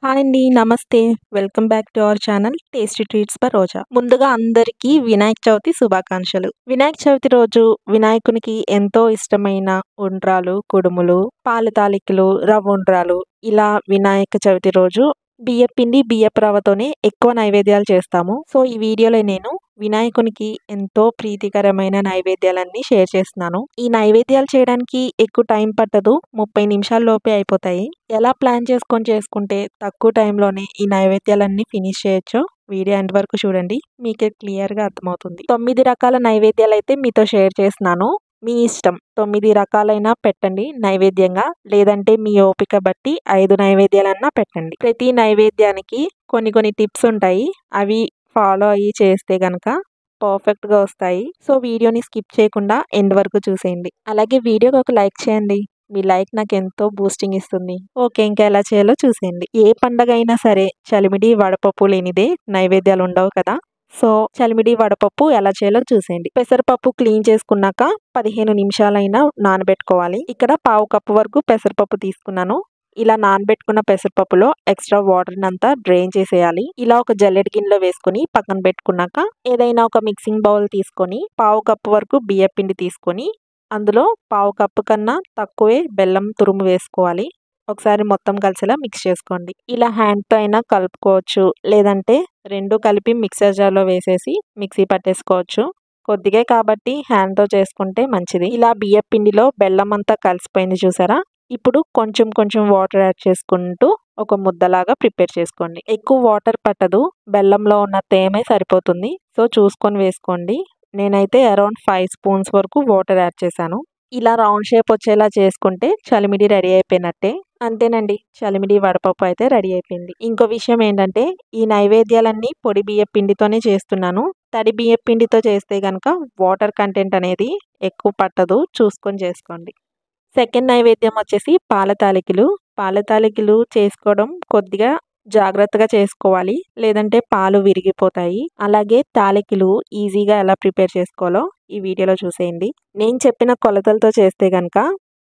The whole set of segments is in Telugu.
హాయ్ అండి. నమస్తే. Welcome back to our channel tasty treats by Roja. ముందుగా అందరికీ వినాయక చవితి శుభాకాంక్షలు. వినాయక చవితి రోజు వినాయకునికి ఎంతో ఇష్టమైన ఉండ్రాలు, కుడుములు, పాలు తాలికలు, రవ్వ ఉండ్రాలు ఇలా వినాయక చవితి రోజు బియ్యపిండి, బియ్యపు రవ్వతోనే ఎక్కువ నైవేద్యాలు చేస్తాము. సో ఈ వీడియోలో నేను వినాయకునికి ఎంతో ప్రీతికరమైన నైవేద్యాలన్నీ షేర్ చేస్తున్నాను. ఈ నైవేద్యాలు చేయడానికి ఎక్కువ టైం పట్టదు. 30 నిమిషాల లోపే అయిపోతాయి. ఎలా ప్లాన్ చేసుకుంటే తక్కువ టైంలోనే ఈ నైవేద్యాలన్నీ ఫినిష్ చేయొచ్చో వీడియో ఎండ్ వరకు చూడండి. మీకే క్లియర్గా అర్థమవుతుంది. 9 రకాల నైవేద్యాలు అయితే మీతో షేర్ చేస్తున్నాను. మీ ఇష్టం 9 రకాలైనా పెట్టండి నైవేద్యంగా, లేదంటే మీ ఓపిక బట్టి 5 నైవేద్యాలన్నా పెట్టండి. ప్రతి నైవేద్యానికి కొన్ని టిప్స్ ఉంటాయి. అవి ఫాలో అయ్యి చేస్తే గనక పర్ఫెక్ట్గా వస్తాయి. సో వీడియోని స్కిప్ చేయకుండా ఎండ్ వరకు చూసేయండి. అలాగే వీడియోకి ఒక లైక్ చేయండి. మీ లైక్ నాకు ఎంతో బూస్టింగ్ ఇస్తుంది. ఓకే, ఇంకా ఎలా చేయాలో చూసేయండి. ఏ పండగ అయినా సరే చలిమిడి వడపప్పు లేనిదే నైవేద్యాలు ఉండవు కదా. సో చలిమిడి వడపప్పు ఎలా చేయాలో చూసేయండి. పెసరపప్పు క్లీన్ చేసుకున్నాక 15 నిమిషాలైనా నానబెట్టుకోవాలి. ఇక్కడ పావు కప్పు వరకు పెసరపప్పు తీసుకున్నాను. ఇలా నానబెట్టుకున్న పెసరపప్పులో ఎక్స్ట్రా వాటర్ అంతా డ్రైన్ చేసేయాలి. ఇలా ఒక జల్లెడ గిన్నెలో వేసుకుని పక్కన పెట్టుకున్నాక ఏదైనా ఒక మిక్సింగ్ బౌల్ తీసుకొని పావు కప్పు వరకు బియ్య పిండి తీసుకొని అందులో పావు కప్పు కన్నా తక్కువే బెల్లం తురుము వేసుకోవాలి. ఒకసారి మొత్తం కలిసేలా మిక్స్ చేసుకోండి. ఇలా హ్యాండ్తో అయినా కలుపుకోవచ్చు, లేదంటే రెండు కలిపి మిక్సర్ జార్లో వేసేసి మిక్సీ పట్టేసుకోవచ్చు. కొద్దిగా కాబట్టి హ్యాండ్తో చేసుకుంటే మంచిది. ఇలా బియ్య పిండిలో బెల్లం అంతా కలిసిపోయింది చూసారా. ఇప్పుడు కొంచెం వాటర్ యాడ్ చేసుకుంటూ ఒక ముద్దలాగా ప్రిపేర్ చేసుకోండి. ఎక్కువ వాటర్ పట్టదు, బెల్లంలో ఉన్న తేమే సరిపోతుంది. సో చూసుకొని వేసుకోండి. నేనైతే అరౌండ్ 5 స్పూన్స్ వరకు వాటర్ యాడ్ చేశాను. ఇలా రౌండ్ షేప్ వచ్చేలా చేసుకుంటే చలిమిడి రెడీ అయిపోయినట్టే. అంతేనండి, చలిమిడి వడపప్పు అయితే రెడీ అయిపోయింది. ఇంకో విషయం ఏంటంటే ఈ నైవేద్యాలన్నీ పొడి బియ్య పిండితోనే చేస్తున్నాను. తడి బియ్య పిండితో చేస్తే కనుక వాటర్ కంటెంట్ అనేది ఎక్కువ పట్టదు, చూసుకొని చేసుకోండి. సెకండ్ నైవేద్యం వచ్చేసి పాల తాలికలు. పాల తాలికలు చేసుకోవడం కొద్దిగా జాగ్రత్తగా చేసుకోవాలి, లేదంటే పాలు విరిగిపోతాయి. అలాగే తాలికలు ఈజీగా ఎలా ప్రిపేర్ చేసుకోవాలో ఈ వీడియోలో చూసేయండి. నేను చెప్పిన కొలతలతో చేస్తే కనుక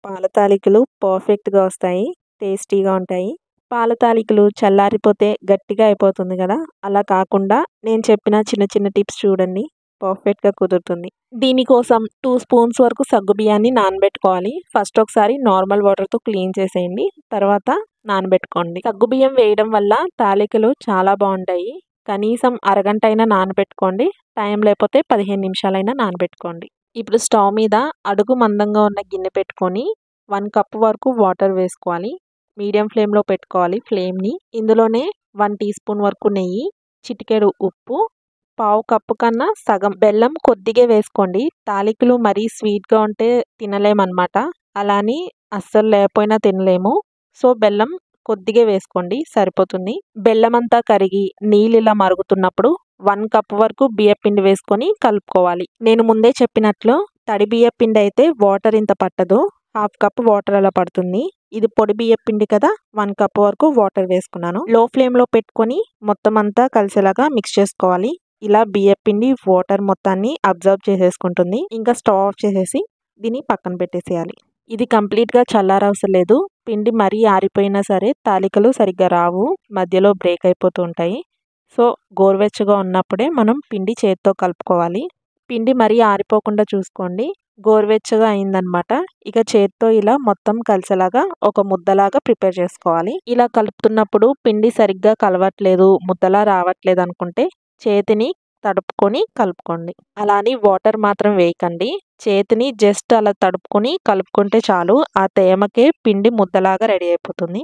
పాల తాలికలు పర్ఫెక్ట్గా వస్తాయి, టేస్టీగా ఉంటాయి. పాల తాలికలు చల్లారిపోతే గట్టిగా అయిపోతుంది కదా, అలా కాకుండా నేను చెప్పిన చిన్న టిప్స్ చూడండి, పర్ఫెక్ట్గా కుదురుతుంది. దీనికోసం 2 స్పూన్స్ వరకు సగ్గుబియ్యాన్ని నానబెట్టుకోవాలి. ఫస్ట్ ఒకసారి నార్మల్ వాటర్తో క్లీన్ చేసేయండి, తర్వాత నానబెట్టుకోండి. సగ్గుబియ్యం వేయడం వల్ల తాలికలు చాలా బాగుంటాయి. కనీసం అరగంట అయినా నానబెట్టుకోండి, టైం లేకపోతే 15 నిమిషాలైనా నానబెట్టుకోండి. ఇప్పుడు స్టవ్ మీద అడుగు మందంగా ఉన్న గిన్నె పెట్టుకొని 1 కప్ వరకు వాటర్ వేసుకోవాలి. మీడియం ఫ్లేమ్లో పెట్టుకోవాలి ఫ్లేమ్ని. ఇందులోనే 1 టీ స్పూన్ వరకు నెయ్యి, చిటికెడు ఉప్పు, పావు కప్పు కన్నా సగం బెల్లం కొద్దిగా వేసుకోండి. తాలికలు మరీ స్వీట్గా ఉంటే తినలేమన్నమాట, అలాని అస్సలు లేకపోయినా తినలేము. సో బెల్లం కొద్దిగా వేసుకోండి, సరిపోతుంది. బెల్లం అంతా కరిగి నీళ్ళు ఇలా మరుగుతున్నప్పుడు 1 కప్ వరకు బియ్యపిండి వేసుకొని కలుపుకోవాలి. నేను ముందే చెప్పినట్లు తడి బియ్యపిండి అయితే వాటర్ ఇంత పట్టదు, 1/2 కప్ వాటర్ అలా పడుతుంది. ఇది పొడి బియ్యపిండి కదా, 1 కప్ వరకు వాటర్ వేసుకున్నాను. లో ఫ్లేమ్లో పెట్టుకొని మొత్తం అంతా కలిసేలాగా మిక్స్ చేసుకోవాలి. ఇలా బియ్యపిండి వాటర్ మొత్తాన్ని అబ్జర్వ్ చేసేసుకుంటుంది. ఇంకా స్టవ్ ఆఫ్ చేసేసి దీన్ని పక్కన పెట్టేసేయాలి. ఇది కంప్లీట్గా చల్లారవసరం లేదు. పిండి మరీ ఆరిపోయినా సరే తాలికలు సరిగ్గా రావు, మధ్యలో బ్రేక్ అయిపోతూ ఉంటాయి. సో గోరువెచ్చగా ఉన్నప్పుడే మనం పిండి చేతితో కలుపుకోవాలి. పిండి మరీ ఆరిపోకుండా చూసుకోండి. గోరువెచ్చగా అయిందనమాట. ఇక చేతితో ఇలా మొత్తం కలిసేలాగా ఒక ముద్దలాగా ప్రిపేర్ చేసుకోవాలి. ఇలా కలుపుతున్నప్పుడు పిండి సరిగ్గా కలవట్లేదు, ముద్దలా రావట్లేదు అనుకుంటే చేతిని తడుపుకొని కలుపుకోండి. అలాని వాటర్ మాత్రం వేయకండి, చేతిని జస్ట్ అలా తడుపుకొని కలుపుకుంటే చాలు. ఆ తేమకే పిండి ముద్దలాగా రెడీ అయిపోతుంది.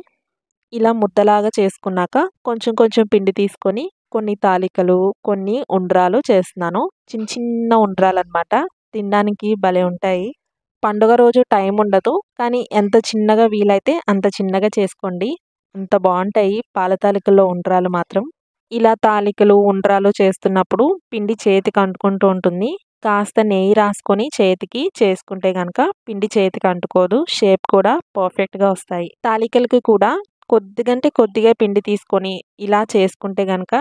ఇలా ముద్దలాగా చేసుకున్నాక కొంచెం పిండి తీసుకొని కొన్ని తాలికలు, కొన్ని ఉండ్రాలు చేస్తున్నాను. చిన్న ఉండ్రాలు అనమాట, తినడానికి భలే ఉంటాయి. పండుగ రోజు టైం ఉండదు, కానీ ఎంత చిన్నగా వీలైతే అంత చిన్నగా చేసుకోండి, అంత బాగుంటాయి పాల తాలికల్లో ఉండ్రాలు మాత్రం. ఇలా తాలికలు, ఉండ్రాలు చేస్తున్నప్పుడు పిండి చేతికి అంటుకుంటూ ఉంటుంది. కాస్త నెయ్యి రాసుకొని చేతికి చేసుకుంటే కనుక పిండి చేతికి అంటుకోదు, షేప్ కూడా పర్ఫెక్ట్గా వస్తాయి. తాలికలకి కూడా కొద్దిగా పిండి తీసుకొని ఇలా చేసుకుంటే కనుక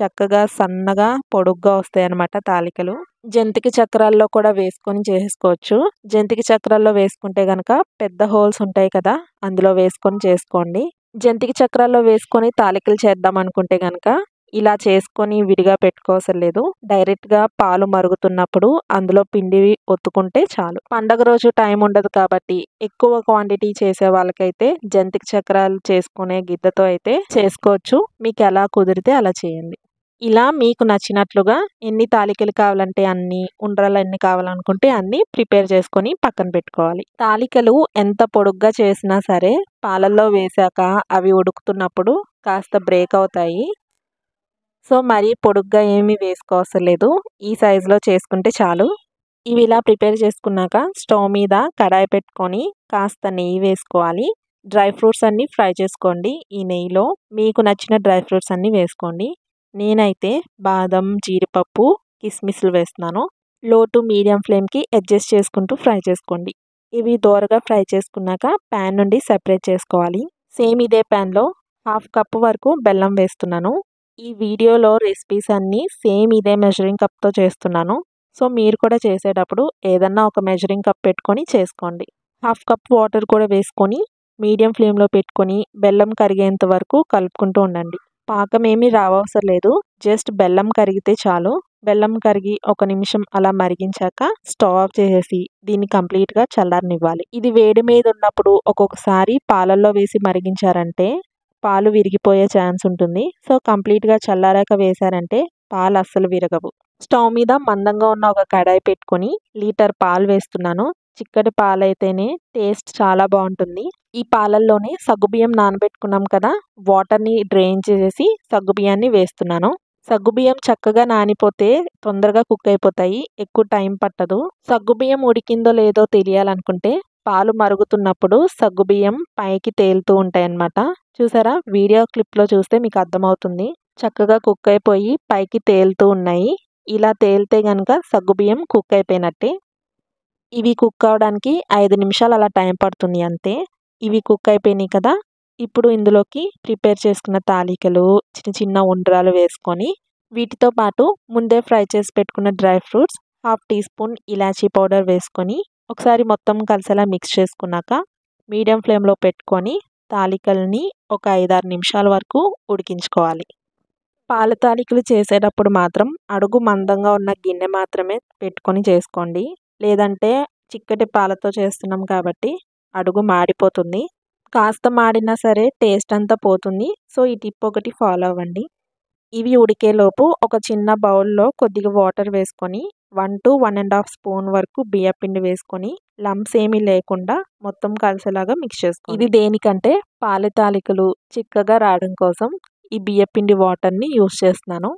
చక్కగా సన్నగా పొడుగ్గా వస్తాయి అన్నమాట తాలికలు. జంతిక చక్రాల్లో కూడా వేసుకొని చేసుకోవచ్చు. జంతిక చక్రాల్లో వేసుకుంటే కనుక పెద్ద హోల్స్ ఉంటాయి కదా, అందులో వేసుకొని చేసుకోండి. జంతిక చక్రాల్లో వేసుకొని తాలికలు చేద్దాం అనుకుంటే గనక ఇలా చేసుకొని విడిగా పెట్టుకోవసరం లేదు. డైరెక్ట్‌గా పాలు మరుగుతున్నప్పుడు అందులో పిండి ఒత్తుకుంటే చాలు. పండగ రోజు టైం ఉండదు కాబట్టి ఎక్కువ క్వాంటిటీ చేసే వాళ్ళకైతే జంతిక చక్రాలు చేసుకునే గిద్దతో అయితే చేసుకోవచ్చు. మీకెలా కుదిరితే అలా చేయండి. ఇలా మీకు నచ్చినట్లుగా ఎన్ని తాలికలు కావాలంటే అన్ని, ఉండ్రాళ్ళు ఎన్ని కావాలనుకుంటే అన్ని ప్రిపేర్ చేసుకొని పక్కన పెట్టుకోవాలి. తాలికలు ఎంత పొడుగ్గా చేసినా సరే పాలల్లో వేశాక అవి ఉడుకుతున్నప్పుడు కాస్త బ్రేక్ అవుతాయి. సో, మరీ పొడుగ్గా ఏమీ వేసుకోవసరం లేదు. ఈ సైజులో చేసుకుంటే చాలు. ఇవి ఇలా ప్రిపేర్ చేసుకున్నాక స్టవ్ మీద కడాయి పెట్టుకొని కాస్త నెయ్యి వేసుకోవాలి. డ్రై ఫ్రూట్స్ అన్నీ ఫ్రై చేసుకోండి ఈ నెయ్యిలో. మీకు నచ్చిన డ్రై ఫ్రూట్స్ అన్నీ వేసుకోండి. నేనైతే బాదం, జీడిపప్పు, కిస్మిస్లు వేస్తున్నాను. లో టు మీడియం ఫ్లేమ్‌కి అడ్జస్ట్ చేసుకుంటూ ఫ్రై చేసుకోండి. ఇవి దోరగా ఫ్రై చేసుకున్నాక ప్యాన్ నుండి సెపరేట్ చేసుకోవాలి. సేమ్ ఇదే ప్యాన్‌లో హాఫ్ కప్ వరకు బెల్లం వేస్తున్నాను. ఈ వీడియోలో రెసిపీస్ అన్నీ సేమ్ ఇదే మెజరింగ్ కప్‌తో చేస్తున్నాను. సో, మీరు కూడా చేసేటప్పుడు ఏదన్నా ఒక మెజరింగ్ కప్ పెట్టుకొని చేసుకోండి. హాఫ్ కప్ వాటర్ కూడా వేసుకొని మీడియం ఫ్లేమ్‌లో పెట్టుకొని బెల్లం కరిగేంత వరకు కలుపుకుంటూ ఉండండి. పాకం ఏమీ రావవసరం లేదు. జస్ట్ బెల్లం కరిగితే చాలు. బెల్లం కరిగి ఒక నిమిషం అలా మరిగించాక స్టవ్ ఆఫ్ చేసేసి దీన్ని కంప్లీట్‌గా చల్లారనివ్వాలి. ఇది వేడి మీద ఉన్నప్పుడు ఒక్కొక్కసారి పాలల్లో వేసి మరిగించారంటే పాలు విరిగిపోయే ఛాన్స్ ఉంటుంది. సో, కంప్లీట్‌గా చల్లారాక వేశారంటే పాలు అస్సలు విరగవు. స్టవ్ మీద మందంగా ఉన్న ఒక కడాయి పెట్టుకొని లీటర్ పాలు వేస్తున్నాను. చిక్కటి పాలైతేనే టేస్ట్ చాలా బాగుంటుంది. ఈ పాలల్లోనే సగ్గుబియ్యం నానబెట్టుకున్నాం కదా, వాటర్‌ని డ్రైన్ చేసేసి సగ్గుబియ్యాన్ని వేస్తున్నాను. సగ్గుబియ్యం చక్కగా నానిపోతే తొందరగా కుక్ అయిపోతాయి. ఎక్కువ టైం పట్టదు. సగ్గుబియ్యం ఉడికిందో లేదో తెలియాలనుకుంటే పాలు మరుగుతున్నప్పుడు సగ్గుబియ్యం పైకి తేలుతూ ఉంటాయన్నమాట. చూసారా? వీడియో క్లిప్‌లో చూస్తే మీకు అర్థమవుతుంది. చక్కగా కుక్ అయిపోయి పైకి తేలుతూ ఉన్నాయి. ఇలా తేలితే గనక సగ్గుబియ్యం కుక్ అయిపోయినట్టే. ఇవి కుక్ అవ్వడానికి 5 నిమిషాలు అలా టైం పడుతుంది అంతే. ఇవి కుక్ అయిపోయినాయి కదా! ఇప్పుడు ఇందులోకి ప్రిపేర్ చేసుకున్న తాలికలు, చిన్న చిన్న ఉండ్రాలు వేసుకొని వీటితో పాటు ముందే ఫ్రై చేసి పెట్టుకున్న dry fruits, half teaspoon ఇలాచీ పౌడర్ వేసుకొని ఒకసారి మొత్తం కలిసేలా మిక్స్ చేసుకున్నాక మీడియం ఫ్లేమ్‌లో పెట్టుకొని తాలికల్ని ఒక 5, 6 నిమిషాల వరకు ఉడికించుకోవాలి. పాల తాలికలు చేసేటప్పుడు మాత్రం అడుగు మందంగా ఉన్న గిన్నె మాత్రమే పెట్టుకొని చేసుకోండి. లేదంటే చిక్కటి పాలతో చేస్తున్నాం కాబట్టి అడుగు మాడిపోతుంది. కాస్త మాడినా సరే టేస్ట్ అంతా పోతుంది. సో, ఈ టిప్ ఒకటి ఫాలో అవ్వండి. ఇవి ఉడికేలోపు ఒక చిన్న బౌల్‌లో కొద్దిగా వాటర్ వేసుకొని 1-1 ½ స్పూన్ వరకు బియ్యపిండి వేసుకొని లంప్స్ ఏమీ లేకుండా మొత్తం కలిసేలాగా మిక్స్ చేసుకోండి. ఇది దేనికంటే పాల తాలికలు చిక్కగా రావడం కోసం ఈ బియ్యపిండి వాటర్‌ని యూజ్ చేస్తున్నాను.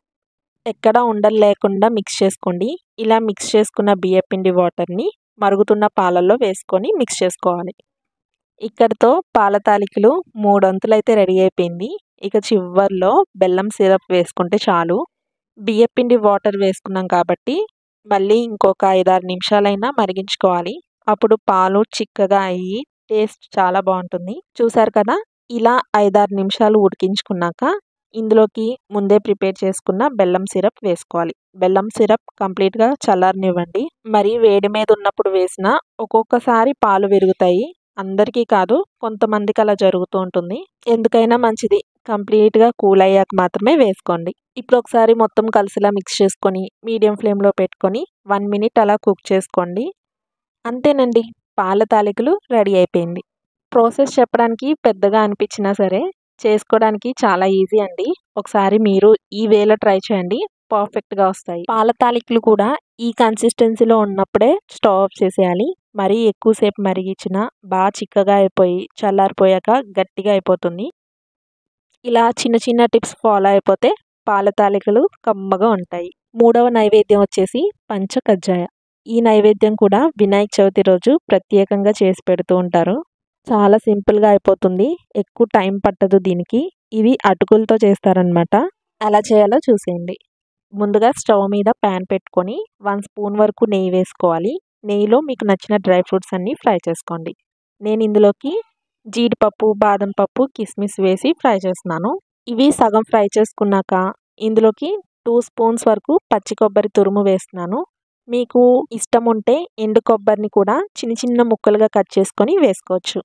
ఎక్కడ ఉండలు లేకుండా మిక్స్ చేసుకోండి. ఇలా మిక్స్ చేసుకున్న బియ్యపిండి వాటర్‌ని మరుగుతున్న పాలల్లో వేసుకొని మిక్స్ చేసుకోవాలి. ఇక్కడితో పాల తాలికలు 3 వంతులైతే రెడీ అయిపోయింది. ఇక చివర్లో బెల్లం సిరప్ వేసుకుంటే చాలు. బియ్యపిండి వాటర్ వేసుకున్నాం కాబట్టి మళ్ళీ ఇంకొక 5, 6 నిమిషాలైనా మరిగించుకోవాలి. అప్పుడు పాలు చిక్కగా అయ్యి టేస్ట్ చాలా బాగుంటుంది. చూసారు కదా! ఇలా 5, 6 నిమిషాలు ఉడికించుకున్నాక ఇందులోకి ముందే ప్రిపేర్ చేసుకున్న బెల్లం సిరప్ వేసుకోవాలి. బెల్లం సిరప్ కంప్లీట్‌గా చల్లారనివ్వండి. మరీ వేడి మీద ఉన్నప్పుడు వేసినా ఒక్కొక్కసారి పాలు విరుగుతాయి. అందరికీ కాదు, కొంతమందికి అలా జరుగుతూ ఉంటుంది. ఎందుకైనా మంచిది కంప్లీట్‌గా కూల్ అయ్యాక మాత్రమే వేసుకోండి. ఇప్పుడు ఒకసారి మొత్తం కలిసేలా మిక్స్ చేసుకొని మీడియం ఫ్లేమ్‌లో పెట్టుకొని 1 మినిట్ అలా కుక్ చేసుకోండి. అంతేనండి, పాల తాలికలు రెడీ అయిపోయింది. ప్రాసెస్ చెప్పడానికి పెద్దగా అనిపించినా సరే చేసుకోవడానికి చాలా ఈజీ అండి. ఒకసారి మీరు ఈ వేలో ట్రై చేయండి. పర్ఫెక్ట్‌గా వస్తాయి. పాల తాలికలు కూడా ఈ కన్సిస్టెన్సీలో ఉన్నప్పుడే స్టవ్ ఆఫ్ చేసేయాలి. మరీ ఎక్కువసేపు మరిగించినా బాగా చిక్కగా అయిపోయి చల్లారిపోయాక గట్టిగా అయిపోతుంది. ఇలా చిన్న చిన్న టిప్స్ ఫాలో అయిపోతే పాల తాలికలు కమ్మగా ఉంటాయి. మూడవ నైవేద్యం వచ్చేసి పంచ కజ్జాయ. ఈ నైవేద్యం కూడా వినాయక చవితి రోజు ప్రత్యేకంగా చేసి పెడుతూ ఉంటారు. చాలా సింపుల్‌గా అయిపోతుంది. ఎక్కువ టైం పట్టదు దీనికి. ఇవి అటుకులతో చేస్తారనమాట. ఎలా చేయాలో చూసేయండి. ముందుగా స్టవ్ మీద ప్యాన్ పెట్టుకొని 1 స్పూన్ వరకు నెయ్యి వేసుకోవాలి. నెయ్యిలో మీకు నచ్చిన డ్రై ఫ్రూట్స్ అన్నీ ఫ్రై చేసుకోండి. నేను ఇందులోకి జీడిపప్పు, బాదం పప్పు, కిస్మిస్ వేసి ఫ్రై చేస్తున్నాను. ఇవి సగం ఫ్రై చేసుకున్నాక ఇందులోకి 2 స్పూన్స్ వరకు పచ్చి కొబ్బరి తురుము వేస్తున్నాను. మీకు ఇష్టం ఉంటే ఎండు కొబ్బరిని కూడా చిన్న చిన్న ముక్కలుగా కట్ చేసుకొని వేసుకోవచ్చు.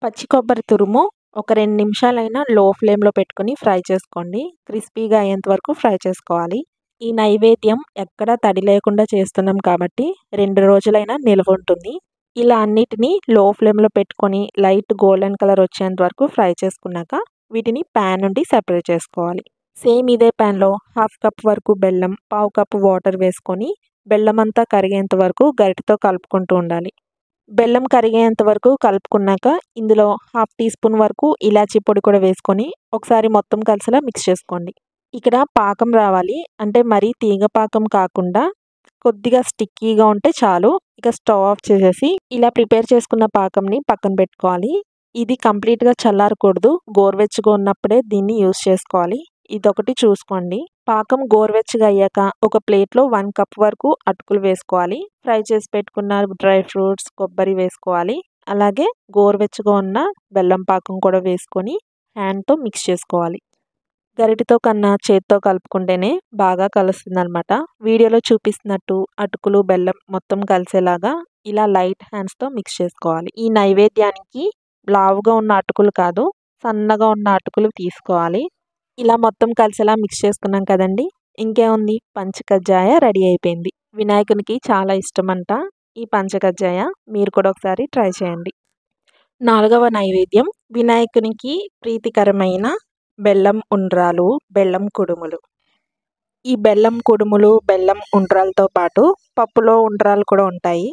పచ్చి కొబ్బరి తురుము ఒక 2 నిమిషాలైనా లో ఫ్లేమ్లో పెట్టుకొని ఫ్రై చేసుకోండి. క్రిస్పీగా అయ్యేంత వరకు ఫ్రై చేసుకోవాలి. ఈ నైవేద్యం ఎక్కడా తడి లేకుండా చేస్తున్నాం కాబట్టి 2 రోజులైనా నిల్వ ఉంటుంది. ఇలా అన్నిటినీ లో ఫ్లేమ్లో పెట్టుకొని లైట్ గోల్డెన్ కలర్ వచ్చేంత వరకు ఫ్రై చేసుకున్నాక వీటిని ప్యాన్ నుండి సెపరేట్ చేసుకోవాలి. సేమ్ ఇదే ప్యాన్లో 1/2 కప్ వరకు బెల్లం, 1/2 కప్ వాటర్ వేసుకొని బెల్లం అంతా కరిగేంత వరకు గరిటెతో కలుపుకుంటూ ఉండాలి. బెల్లం కరిగేంత వరకు కలుపుకున్నాక ఇందులో 1/2 టీ స్పూన్ వరకు ఇలాచీ పొడి కూడా వేసుకొని ఒకసారి మొత్తం కలిసేలా మిక్స్ చేసుకోండి. ఇక్కడ పాకం రావాలి, అంటే మరీ తీగ పాకం కాకుండా కొద్దిగా స్టిక్కీగా ఉంటే చాలు. ఇక స్టవ్ ఆఫ్ చేసేసి ఇలా ప్రిపేర్ చేసుకున్న పాకంని పక్కన పెట్టుకోవాలి. ఇది కంప్లీట్గా చల్లారకూడదు, గోరువెచ్చగా ఉన్నప్పుడే దీన్ని యూస్ చేసుకోవాలి. ఇదొకటి చూసుకోండి. పాకం గోరువెచ్చగా అయ్యాక ఒక ప్లేట్లో 1 కప్ వరకు అటుకులు వేసుకోవాలి. ఫ్రై చేసి పెట్టుకున్న డ్రై ఫ్రూట్స్, కొబ్బరి వేసుకోవాలి. అలాగే గోరువెచ్చగా ఉన్న బెల్లం పాకం కూడా వేసుకొని హ్యాండ్తో మిక్స్ చేసుకోవాలి. గరిటెతో కన్నా చేత్తో కలుపుకుంటేనే బాగా కలుస్తుందనమాట. వీడియోలో చూపిస్తున్నట్టు అటుకులు, బెల్లం మొత్తం కలిసేలాగా ఇలా లైట్ హ్యాండ్స్తో మిక్స్ చేసుకోవాలి. ఈ నైవేద్యానికి లావుగా ఉన్న అటుకులు కాదు, సన్నగా ఉన్న అటుకులు తీసుకోవాలి. ఇలా మొత్తం కలిసేలా మిక్స్ చేసుకున్నాం కదండి. ఇంకేముంది, పంచకజ్జాయ రెడీ అయిపోయింది. వినాయకునికి చాలా ఇష్టమంట ఈ పంచకజ్జాయ. మీరు కూడా ఒకసారి ట్రై చేయండి. 4వ నైవేద్యం వినాయకునికి ప్రీతికరమైన బెల్లం ఉండ్రాలు, బెల్లం కుడుములు. ఈ బెల్లం కుడుములు, బెల్లం ఉండ్రాలతో పాటు పప్పులో ఉండ్రాలు కూడా ఉంటాయి.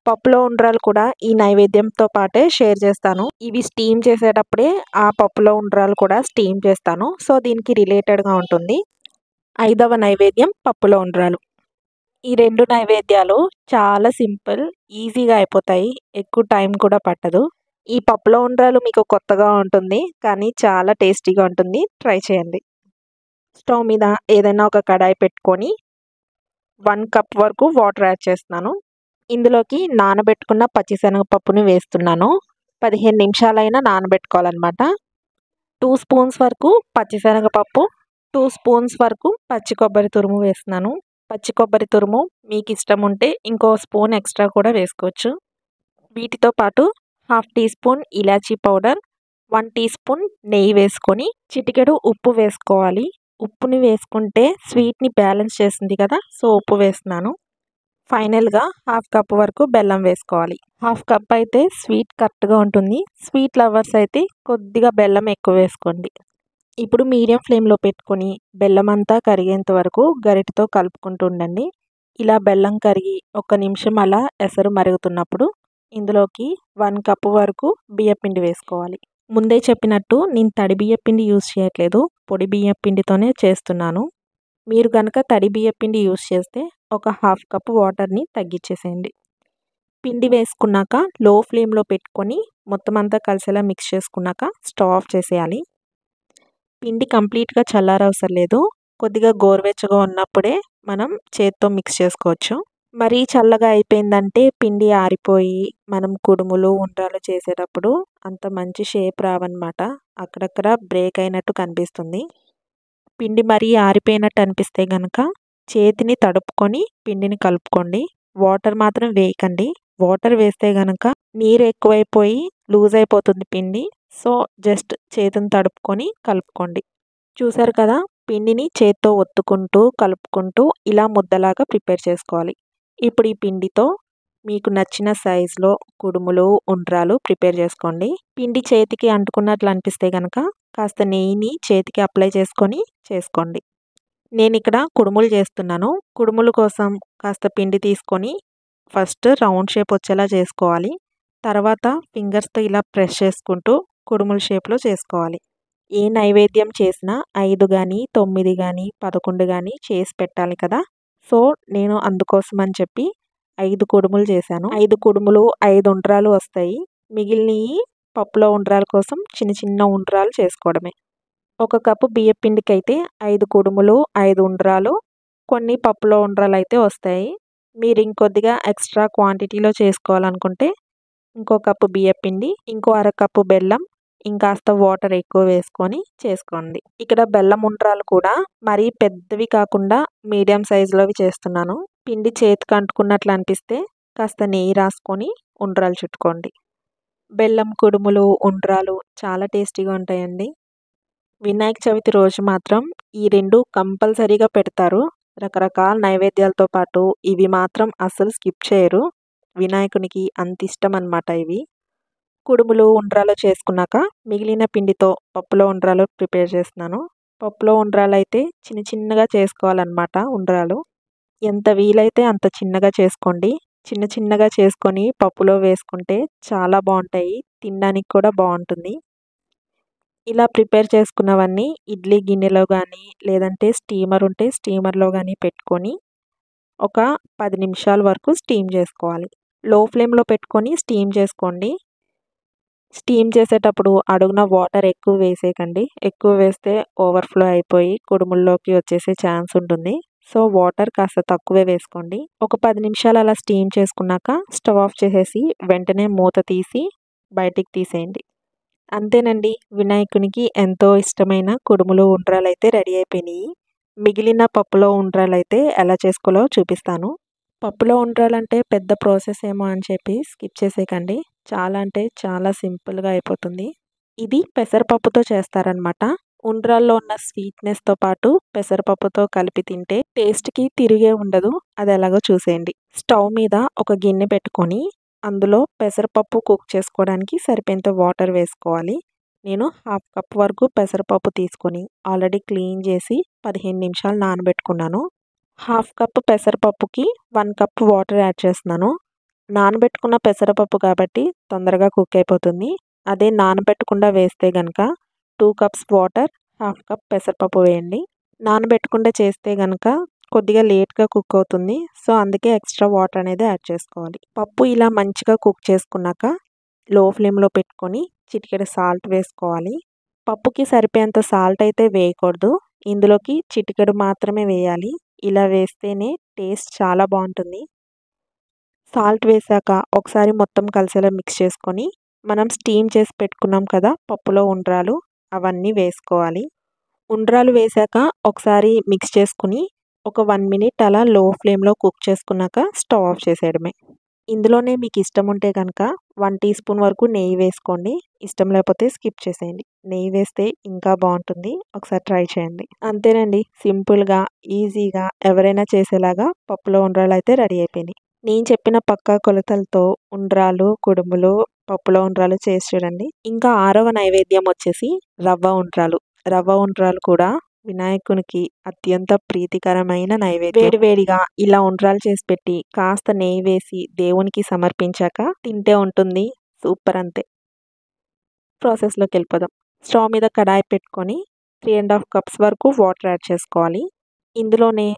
పప్పులో ఉండ్రాలు కూడా ఈ నైవేద్యంతో పాటే షేర్ చేస్తాను. ఇవి స్టీమ్ చేసేటప్పుడే ఆ పప్పులో ఉండ్రాలు కూడా స్టీమ్ చేస్తాను. సో దీనికి రిలేటెడ్గా ఉంటుంది. 5వ నైవేద్యం పప్పులో ఉండ్రాలు. ఈ 2 నైవేద్యాలు చాలా సింపుల్, ఈజీగా అయిపోతాయి. ఎక్కువ టైం కూడా పట్టదు. ఈ పప్పులో ఉండ్రాలు మీకు కొత్తగా ఉంటుంది, కానీ చాలా టేస్టీగా ఉంటుంది. ట్రై చేయండి. స్టవ్ మీద ఏదైనా ఒక కడాయి పెట్టుకొని 1 కప్ వరకు వాటర్ యాడ్ చేస్తున్నాను. ఇందులోకి నానబెట్టుకున్న పచ్చిశనగపప్పుని వేస్తున్నాను. 15 నిమిషాలైనా నానబెట్టుకోవాలన్నమాట. 2 స్పూన్స్ వరకు పచ్చిశనగపప్పు, 2 స్పూన్స్ వరకు పచ్చి కొబ్బరి తురుము వేస్తున్నాను. పచ్చి కొబ్బరి తురుము మీకు ఇష్టం ఉంటే ఇంకో స్పూన్ ఎక్స్ట్రా కూడా వేసుకోవచ్చు. వీటితో పాటు 1/2 టీ స్పూన్ ఇలాచీ పౌడర్, 1 టీ స్పూన్ నెయ్యి వేసుకొని చిటికెడు ఉప్పు వేసుకోవాలి. ఉప్పుని వేసుకుంటే స్వీట్ని బ్యాలెన్స్ చేస్తుంది కదా, సో ఉప్పు వేస్తున్నాను. ఫైనల్గా 1/2 కప్ వరకు బెల్లం వేసుకోవాలి. 1/2 కప్ అయితే స్వీట్ కరెక్ట్గా ఉంటుంది. స్వీట్ లవర్స్ అయితే కొద్దిగా బెల్లం ఎక్కువ వేసుకోండి. ఇప్పుడు మీడియం ఫ్లేమ్లో పెట్టుకొని బెల్లం అంతా కరిగేంత వరకు గరిటెతో కలుపుకుంటూ ఉండండి. ఇలా బెల్లం కరిగి 1 నిమిషం అలా ఎసరు మరుగుతున్నప్పుడు ఇందులోకి 1 కప్ వరకు బియ్యపిండి వేసుకోవాలి. ముందే చెప్పినట్టు నేను తడి బియ్యపిండి యూస్ చేయట్లేదు, పొడి బియ్యపిండితోనే చేస్తున్నాను. మీరు కనుక తడి బియ్యపిండి యూస్ చేస్తే ఒక 1/2 కప్ వాటర్ని తగ్గించేసేయండి. పిండి వేసుకున్నాక లో ఫ్లేమ్లో పెట్టుకొని మొత్తం అంతా కలిసేలా మిక్స్ చేసుకున్నాక స్టవ్ ఆఫ్ చేసేయాలి. పిండి కంప్లీట్గా చల్లారవసరం లేదు, కొద్దిగా గోరువెచ్చగా ఉన్నప్పుడే మనం చేత్తో మిక్స్ చేసుకోవచ్చు. మరీ చల్లగా అయిపోయిందంటే పిండి ఆరిపోయి మనం కుడుములు, ఉండ్రాలు చేసేటప్పుడు అంత మంచి షేప్ రావన్నమాట. అక్కడక్కడ బ్రేక్ అయినట్టు కనిపిస్తుంది. పిండి మరీ ఆరిపోయినట్టు అనిపిస్తే కనుక చేతిని తడుపుకొని పిండిని కలుపుకోండి. వాటర్ మాత్రం వేయకండి. వాటర్ వేస్తే కనుక నీరు ఎక్కువైపోయి లూజ్ అయిపోతుంది పిండి. సో జస్ట్ చేతిని తడుపుకొని కలుపుకోండి. చూసారు కదా, పిండిని చేత్తో ఒత్తుకుంటూ కలుపుకుంటూ ఇలా ముద్దలాగా ప్రిపేర్ చేసుకోవాలి. ఇప్పుడు ఈ పిండితో మీకు నచ్చిన సైజులో కుడుములు, ఉండ్రాలు ప్రిపేర్ చేసుకోండి. పిండి చేతికి అంటుకున్నట్లు అనిపిస్తే కనుక కాస్త నెయ్యిని చేతికి అప్లై చేసుకొని చేసుకోండి. నేను ఇక్కడ కుడుములు చేస్తున్నాను. కుడుముల కోసం కాస్త పిండి తీసుకొని ఫస్ట్ రౌండ్ షేప్ వచ్చేలా చేసుకోవాలి. తర్వాత ఫింగర్స్తో ఇలా ప్రెస్ చేసుకుంటూ కుడుముల షేప్లో చేసుకోవాలి. ఏ నైవేద్యం చేసినా 5 కానీ 9 కానీ 11 కానీ చేసి పెట్టాలి కదా. సో నేను అందుకోసం అని చెప్పి 5 కుడుములు చేశాను. 5 కుడుములు 5 ఉండ్రాలు వస్తాయి. మిగిలినవి పప్పులో ఉండ్రాల కోసం చిన్న చిన్న ఉండ్రాలు చేసుకోవడమే. 1 కప్పు బియ్యం పిండికి అయితే 5 కుడుములు, 5 ఉండ్రాలు, కొన్ని పప్పులో ఉండ్రాలు అయితే వస్తాయి. మీరు ఇంకొద్దిగా ఎక్స్ట్రా క్వాంటిటీలో చేసుకోవాలనుకుంటే ఇంకో కప్పు బియ్యం పిండి, ఇంకో అరకప్పు బెల్లం, ఇంకాస్త వాటర్ ఎక్కువ వేసుకొని చేసుకోండి. ఇక్కడ బెల్లం ఉండ్రాలు కూడా మరీ పెద్దవి కాకుండా మీడియం సైజులోవి చేస్తున్నాను. పిండి చేతికి అంటుకున్నట్లు అనిపిస్తే కాస్త నెయ్యి రాసుకొని ఉండ్రాలు చుట్టుకోండి. బెల్లం కుడుములు, ఉండ్రాలు చాలా టేస్టీగా ఉంటాయండి. వినాయక చవితి రోజు మాత్రం ఈ 2 కంపల్సరీగా పెడతారు. రకరకాల నైవేద్యాలతో పాటు ఇవి మాత్రం అస్సలు స్కిప్ చేయరు. వినాయకునికి అంత ఇష్టమనమాట ఇవి. కుడుములు, ఉండ్రాలు చేసుకున్నాక మిగిలిన పిండితో పప్పులో ఉండ్రాలు ప్రిపేర్ చేస్తున్నాను. పప్పులో ఉండ్రాలైతే చిన్న చిన్నగా చేసుకోవాలనమాట ఉండ్రాలు. ఎంత వీలైతే అంత చిన్నగా చేసుకోండి. చిన్న చిన్నగా చేసుకొని పప్పులో వేసుకుంటే చాలా బావుంటాయి. తినడానికి కూడా బావుంటుంది. ఇలా ప్రిపేర్ చేసుకున్నవన్నీ ఇడ్లీ గిన్నెలో గానీ, లేదంటే స్టీమర్ ఉంటే స్టీమర్‌లో గానీ పెట్టుకొని ఒక 10 నిమిషాల వరకు స్టీమ్ చేసుకోవాలి. లో ఫ్లేమ్‌లో పెట్టుకొని స్టీమ్ చేసుకోండి. స్టీమ్ చేసేటప్పుడు అడుగున వాటర్ ఎక్కువ వేసేయకండి. ఎక్కువ వేస్తే ఓవర్‌ఫ్లో అయిపోయి కుడుముల్లోకి వచ్చేసే ఛాన్స్ ఉంటుంది. సో, వాటర్ కాస్త తక్కువే వేసుకోండి. ఒక 10 నిమిషాలు అలా స్టీమ్ చేసుకున్నాక స్టవ్ ఆఫ్ చేసేసి వెంటనే మూత తీసి బయటికి తీసేయండి. అంతేనండి. వినాయకునికి ఎంతో ఇష్టమైన కుడుములు, ఉండ్రాలైతే రెడీ అయిపోయినియి. మిగిలిన పప్పులో ఉండ్రాలైతే ఎలా చేసుకోవాలో చూపిస్తాను. పప్పులో ఉండ్రాలంటే పెద్ద ప్రాసెస్ ఏమో అని చెప్పి స్కిప్ చేసేయకండి. చాలా అంటే చాలా సింపుల్‌గా అయిపోతుంది. ఇది పెసరపప్పుతో చేస్తారనమాట. ఉండ్రాల్లో ఉన్న స్వీట్‌నెస్‌తో పాటు పెసరపప్పుతో కలిపి తింటే టేస్ట్‌కి తిరిగే ఉండదు. అదెలాగో చూసేయండి. స్టవ్ మీద ఒక గిన్నె పెట్టుకొని అందులో పెసరపప్పు కుక్ చేసుకోవడానికి సరిపోయేంత వాటర్ వేసుకోవాలి. నేను హాఫ్ కప్ వరకు పెసరపప్పు తీసుకొని ఆల్రెడీ క్లీన్ చేసి 15 నిమిషాలు నానబెట్టుకున్నాను. హాఫ్ కప్ పెసరపప్పుకి 1 కప్ వాటర్ యాడ్ చేస్తున్నాను. నానబెట్టుకున్న పెసరపప్పు కాబట్టి తొందరగా కుక్ అయిపోతుంది. అదే నానబెట్టకుండా వేస్తే గనక 2 కప్స్ వాటర్, హాఫ్ కప్ పెసరపప్పు వేయండి. నానబెట్టకుండా చేస్తే గనక కొద్దిగా లేట్‌గా కుక్ అవుతుంది. సో, అందుకే ఎక్స్‌ట్రా వాటర్ అనేది యాడ్ చేసుకోవాలి. పప్పు ఇలా మంచిగా కుక్ చేసుకున్నాక లో ఫ్లేమ్‌లో పెట్టుకొని చిటికెడు సాల్ట్ వేసుకోవాలి. పప్పుకి సరిపోయేంత సాల్ట్ అయితే వేయకూడదు. ఇందులోకి చిటికెడు మాత్రమే వేయాలి. ఇలా వేస్తేనే టేస్ట్ చాలా బావుంటుంది. సాల్ట్ వేశాక ఒకసారి మొత్తం కలిసేలా మిక్స్ చేసుకొని మనం స్టీమ్ చేసి పెట్టుకున్నాం కదా పప్పులో ఉండ్రాలు అవన్నీ వేసుకోవాలి. ఉండ్రాలు వేశాక ఒకసారి మిక్స్ చేసుకొని ఒక 1 మినిట్ అలా లో ఫ్లేమ్‌లో కుక్ చేసుకున్నాక స్టవ్ ఆఫ్ చేసేయడమే. ఇందులోనే మీకు ఇష్టం ఉంటే గనక 1 టీ స్పూన్ వరకు నెయ్యి వేసుకోండి. ఇష్టం లేకపోతే స్కిప్ చేసేయండి. నెయ్యి వేస్తే ఇంకా బావుంటుంది. ఒకసారి ట్రై చేయండి. అంతేనండి. సింపుల్‌గా, ఈజీగా ఎవరైనా చేసేలాగా పప్పులో ఉండ్రాలైతే రెడీ అయిపోయినాయి. నేను చెప్పిన పక్కా కొలతలతో ఉండ్రాలు, కుడుములు, పప్పులో ఉండ్రాలు చేసి చూడండి. ఇంకా 6వ నైవేద్యం వచ్చేసి రవ్వ ఉండ్రాలు. రవ్వ ఉండ్రాలు కూడా వినాయకునికి అత్యంత ప్రీతికరమైన నైవేద్యం. వేడివేడిగా ఇలా ఉండ్రాలు చేసి పెట్టి కాస్త నెయ్యి వేసి దేవునికి సమర్పించాక తింటే ఉంటుంది సూపర్ అంతే. ప్రాసెస్‌లోకి వెళ్ళిపోదాం. స్టవ్ మీద కడాయి పెట్టుకొని 3 కప్స్ వరకు వాటర్ యాడ్ చేసుకోవాలి. ఇందులోనే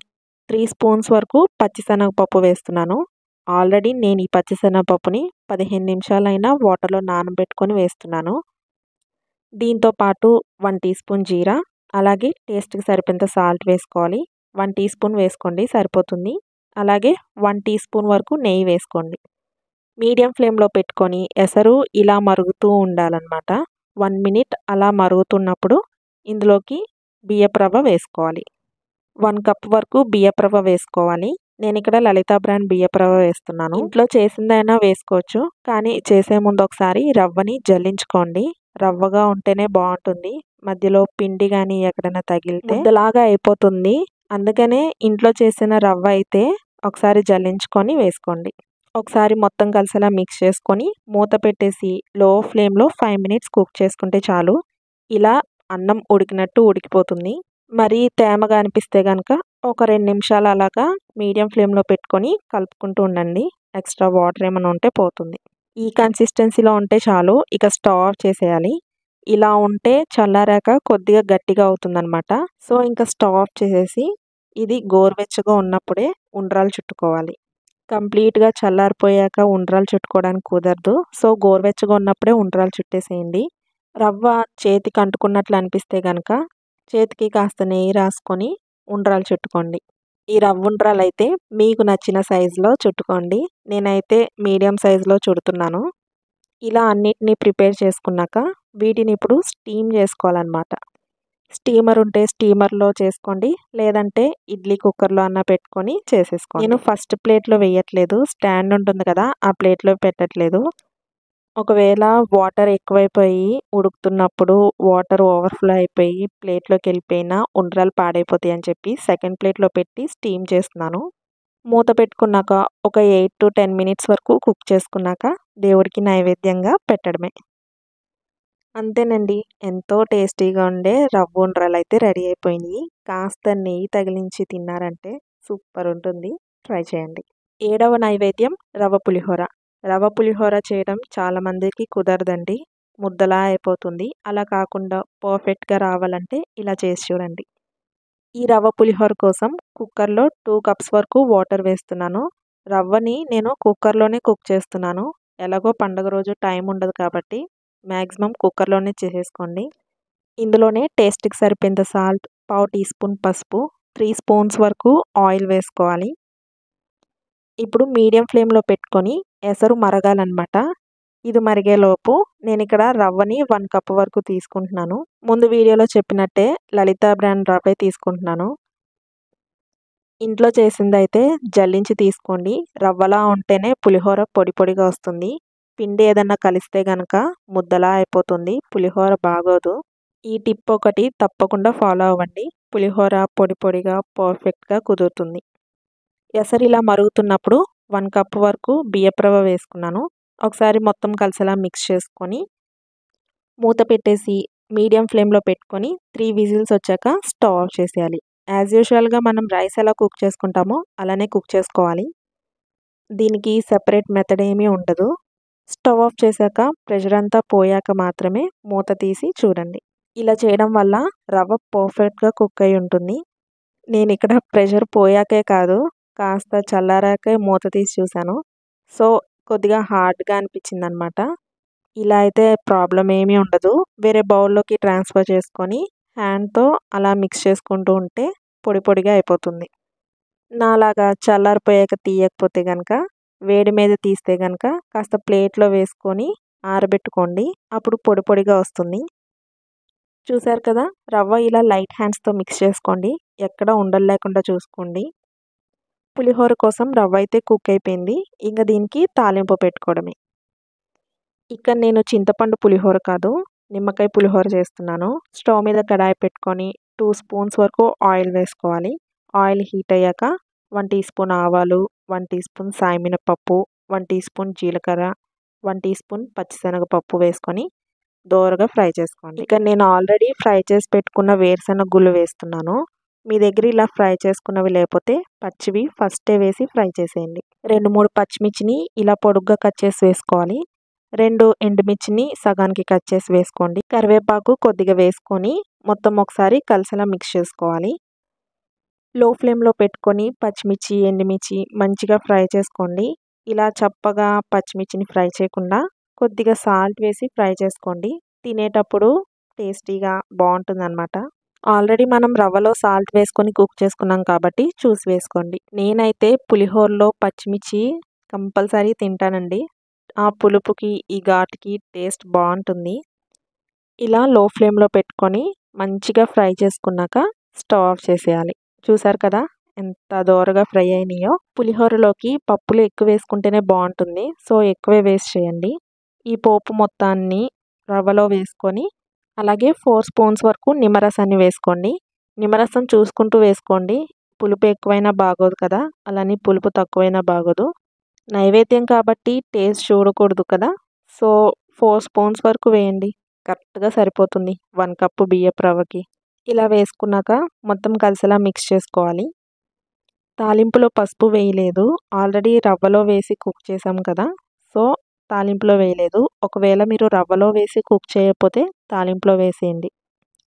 3 స్పూన్స్ వరకు పచ్చిశనగపప్పు వేస్తున్నాను. ఆల్రెడీ నేను ఈ పచ్చిశనగపప్పుని 15 నిమిషాలైనా వాటర్‌లో నానబెట్టుకొని వేస్తున్నాను. దీంతో పాటు 1 టీ స్పూన్ జీరా, అలాగే టేస్ట్‌కి సరిపోయేంత సాల్ట్ వేసుకోవాలి. 1 టీ స్పూన్ వేసుకోండి సరిపోతుంది. అలాగే 1 టీ స్పూన్ వరకు నెయ్యి వేసుకోండి. మీడియం ఫ్లేమ్‌లో పెట్టుకొని ఎసరు ఇలా మరుగుతూ ఉండాలన్నమాట. 1 మినిట్ అలా మరుగుతున్నప్పుడు ఇందులోకి బియ్యపు రవ్వ వేసుకోవాలి. 1 కప్ వరకు బియ్యపు రవ్వ వేసుకోవాలి. నేనిక్కడ లలిత బ్రాండ్ బియ్యపు రవ్వ వేస్తున్నాను. ఇంట్లో చేసిందైనా వేసుకోవచ్చు. కానీ చేసే ముందు ఒకసారి రవ్వని జల్లించుకోండి. రవ్వగా ఉంటేనే బావుంటుంది. మధ్యలో పిండి గానీ ఎక్కడైనా తగిలితే ముద్దలాగా అయిపోతుంది. అందుకనే ఇంట్లో చేసిన రవ్వ అయితే ఒకసారి జల్లించుకొని వేసుకోండి. ఒకసారి మొత్తం కలిసేలా మిక్స్ చేసుకొని మూత పెట్టేసి లో ఫ్లేమ్‌లో 5 మినిట్స్ కుక్ చేసుకుంటే చాలు. ఇలా అన్నం ఉడికినట్టు ఉడికిపోతుంది. మరీ తేమగా అనిపిస్తే గనక ఒక 2 నిమిషాలు అలాగా మీడియం ఫ్లేమ్‌లో పెట్టుకొని కలుపుకుంటూ ఉండండి. ఎక్స్‌ట్రా వాటర్ ఏమైనా ఉంటే పోతుంది. ఈ కన్సిస్టెన్సీలో ఉంటే చాలు. ఇక స్టవ్ ఆఫ్ చేసేయాలి. ఇలా ఉంటే చల్లారాక కొద్దిగా గట్టిగా అవుతుందనమాట. సో, ఇంకా స్టవ్ ఆఫ్ చేసేసి ఇది గోరువెచ్చగా ఉన్నప్పుడే ఉండ్రాలు చుట్టుకోవాలి. కంప్లీట్‌గా చల్లారిపోయాక ఉండ్రాలు చుట్టుకోవడానికి కుదరదు. సో, గోరువెచ్చగా ఉన్నప్పుడే ఉండ్రాలు చుట్టేసేయండి. రవ్వ చేతికి అంటుకున్నట్లు అనిపిస్తే గనక చేతికి కాస్త నెయ్యి రాసుకొని ఉండ్రాలు చుట్టుకోండి. ఈ రవ్వ ఉండ్రాలైతే మీకు నచ్చిన సైజులో చుట్టుకోండి. నేనైతే మీడియం సైజులో చుడుతున్నాను. ఇలా అన్నిటిని ప్రిపేర్ చేసుకున్నాక వీటిని ఇప్పుడు స్టీమ్ చేసుకోవాలన్నమాట. స్టీమర్ ఉంటే స్టీమర్‌లో చేసుకోండి. లేదంటే ఇడ్లీ కుక్కర్‌లో అన్నా పెట్టుకొని చేసేసుకోండి. నేను ఫస్ట్ ప్లేట్‌లో వేయట్లేదు. స్టాండ్ ఉంటుంది కదా! ఆ ప్లేట్‌లో పెట్టట్లేదు. ఒకవేళ వాటర్ ఎక్కువైపోయి ఉడుకుతున్నప్పుడు వాటర్ ఓవర్‌ఫ్లో అయిపోయి ప్లేట్‌లోకి వెళ్ళిపోయినా ఉండ్రాళ్ళు పాడైపోతాయి అని చెప్పి సెకండ్ ప్లేట్‌లో పెట్టి స్టీమ్ చేస్తున్నాను. మూత పెట్టుకున్నాక ఒక 8-10 మినిట్స్ వరకు కుక్ చేసుకున్నాక దేవుడికి నైవేద్యంగా పెట్టడమే. అంతేనండి. ఎంతో టేస్టీగా ఉండే రవ్వ ఉండ్రాలైతే రెడీ అయిపోయినాయి. కాస్త నెయ్యి తగిలించి తిన్నారంటే సూపర్ ఉంటుంది. ట్రై చేయండి. ఏడవ నైవేద్యం రవ్వ పులిహోర. రవ్వ పులిహోర చేయడం చాలామందికి కుదరదండి. ముద్దలా అయిపోతుంది. అలా కాకుండా పర్ఫెక్ట్‌గా రావాలంటే ఇలా చేసి చూడండి. ఈ రవ్వ పులిహోర కోసం కుక్కర్‌లో 2 కప్స్ వరకు వాటర్ వేస్తున్నాను. రవ్వని నేను కుక్కర్‌లోనే కుక్ చేస్తున్నాను. ఎలాగో పండుగ రోజు టైం ఉండదు కాబట్టి మ్యాక్సిమం కుక్కర్‌లోనే చేసేసుకోండి. ఇందులోనే టేస్ట్‌కి సరిపోయేంత సాల్ట్, పావు టీ స్పూన్ పసుపు, 3 స్పూన్స్ వరకు ఆయిల్ వేసుకోవాలి. ఇప్పుడు మీడియం ఫ్లేమ్‌లో పెట్టుకొని ఎసరు మరగాలన్నమాట. ఇది మరిగేలోపు నేనిక్కడ రవ్వని 1 కప్ వరకు తీసుకుంటున్నాను. ముందు వీడియోలో చెప్పినట్టే లలిత బ్రాండ్ రవ్వే తీసుకుంటున్నాను. ఇంట్లో చేసిందైతే జల్లించి తీసుకోండి. రవ్వలా ఉంటేనే పులిహోర పొడి పొడిగా వస్తుంది. పిండి ఏదన్నా కలిస్తే గనక ముద్దలా అయిపోతుంది. పులిహోర బాగోదు. ఈ టిప్ ఒకటి తప్పకుండా ఫాలో అవ్వండి. పులిహోర పొడి పొడిగా పర్ఫెక్ట్‌గా కుదురుతుంది. ఎసరు ఇలా మరుగుతున్నప్పుడు 1 కప్ వరకు బియ్యపు రవ్వ వేసుకున్నాను. ఒకసారి మొత్తం కలిసేలా మిక్స్ చేసుకొని మూత పెట్టేసి మీడియం ఫ్లేమ్‌లో పెట్టుకొని 3 విజిల్స్ వచ్చాక స్టవ్ ఆఫ్ చేసేయాలి. యాజ్ యూజువల్‌గా మనం రైస్ ఎలా కుక్ చేసుకుంటామో అలానే కుక్ చేసుకోవాలి. దీనికి సెపరేట్ మెథడ్ ఏమీ ఉండదు. స్టవ్ ఆఫ్ చేశాక ప్రెషర్ అంతా పోయాక మాత్రమే మూత తీసి చూడండి. ఇలా చేయడం వల్ల రవ్వ పర్ఫెక్ట్‌గా కుక్ అయి ఉంటుంది. నేనిక్కడ ప్రెషర్ పోయాకే కాదు, కాస్త చల్లారాకే మూత తీసి చూశాను. సో, కొద్దిగా హార్డ్‌గా అనిపించిందనమాట. ఇలా అయితే ప్రాబ్లమ్ ఏమీ ఉండదు. వేరే బౌల్‌లోకి ట్రాన్స్‌ఫర్ చేసుకొని హ్యాండ్‌తో అలా మిక్స్ చేసుకుంటూ ఉంటే పొడి పొడిగా అయిపోతుంది. నాలాగా చల్లారిపోయాక తీయకపోతే గనక వేడి మీద తీస్తే గనక కాస్త ప్లేట్‌లో వేసుకొని ఆరబెట్టుకోండి. అప్పుడు పొడి పొడిగా వస్తుంది. చూసారు కదా! రవ్వ ఇలా లైట్ హ్యాండ్స్‌తో మిక్స్ చేసుకోండి. ఎక్కడ ఉండలు లేకుండా చూసుకోండి. పులిహోర కోసం రవ్వ అయితే కుక్ అయిపోయింది. ఇంక దీనికి తాలింపు పెట్టుకోవడమే. ఇక్కడ నేను చింతపండు పులిహోర కాదు, నిమ్మకాయ పులిహోర చేస్తున్నాను. స్టవ్ మీద కడాయి పెట్టుకొని 2 స్పూన్స్ వరకు ఆయిల్ వేసుకోవాలి. ఆయిల్ హీట్ అయ్యాక 1 టీ స్పూన్ ఆవాలు, 1 టీ స్పూన్ సాయి మినపప్పు, 1 టీ స్పూన్ జీలకర్ర, 1 టీ స్పూన్ పచ్చిశనగపప్పు వేసుకొని దోరగా ఫ్రై చేసుకోండి. ఇక్కడ నేను ఆల్రెడీ ఫ్రై చేసి పెట్టుకున్న వేరుశనగ గుళ్ళు వేస్తున్నాను. మీ దగ్గర ఇలా ఫ్రై చేసుకున్నవి లేకపోతే పచ్చివి ఫస్టే వేసి ఫ్రై చేసేయండి. 2, 3 పచ్చిమిర్చిని ఇలా పొడుగ్గా కట్ చేసి వేసుకోవాలి. 2 ఎండుమిర్చిని సగానికి కట్ చేసి వేసుకోండి. కరివేపాకు కొద్దిగా వేసుకొని మొత్తం ఒకసారి కలిసేలా మిక్స్ చేసుకోవాలి. లో ఫ్లేమ్‌లో పెట్టుకొని పచ్చిమిర్చి, ఎండుమిర్చి మంచిగా ఫ్రై చేసుకోండి. ఇలా చప్పగా పచ్చిమిర్చిని ఫ్రై చేయకుండా కొద్దిగా సాల్ట్ వేసి ఫ్రై చేసుకోండి. తినేటప్పుడు టేస్టీగా బావుంటుందనమాట. ఆల్రెడీ మనం రవ్వలో సాల్ట్ వేసుకొని కుక్ చేసుకున్నాం కాబట్టి చూసి వేసుకోండి. నేనైతే పులిహోరలో పచ్చిమిర్చి కంపల్సరీ తింటానండి. ఆ పులుపుకి, ఈ ఘాటుకి టేస్ట్ బావుంటుంది. ఇలా లో ఫ్లేమ్‌లో పెట్టుకొని మంచిగా ఫ్రై చేసుకున్నాక స్టవ్ ఆఫ్ చేసేయాలి. చూసారు కదా! ఎంత దోరగా ఫ్రై అయినాయో. పులిహోరలోకి పప్పులు ఎక్కువ వేసుకుంటేనే బావుంటుంది. సో, ఎక్కువే వేసి చేయండి. ఈ పోపు మొత్తాన్ని రవ్వలో వేసుకొని అలాగే 4 స్పూన్స్ వరకు నిమ్మరసాన్ని వేసుకోండి. నిమ్మరసం చూసుకుంటూ వేసుకోండి. పులుపు ఎక్కువైనా బాగోదు కదా! అలానే పులుపు తక్కువైనా బాగోదు. నైవేద్యం కాబట్టి టేస్ట్ చూడకూడదు కదా! సో, 4 స్పూన్స్ వరకు వేయండి. కరెక్ట్‌గా సరిపోతుంది 1 కప్పు బియ్యపు రవ్వకి. ఇలా వేసుకున్నాక మొత్తం కలిసేలా మిక్స్ చేసుకోవాలి. తాలింపులో పసుపు వేయలేదు. ఆల్రెడీ రవ్వలో వేసి కుక్ చేసాం కదా! సో, తాలింపులో వేయలేదు. ఒకవేళ మీరు రవ్వలో వేసి కుక్ చేయకపోతే తాలింపులో వేసేయండి.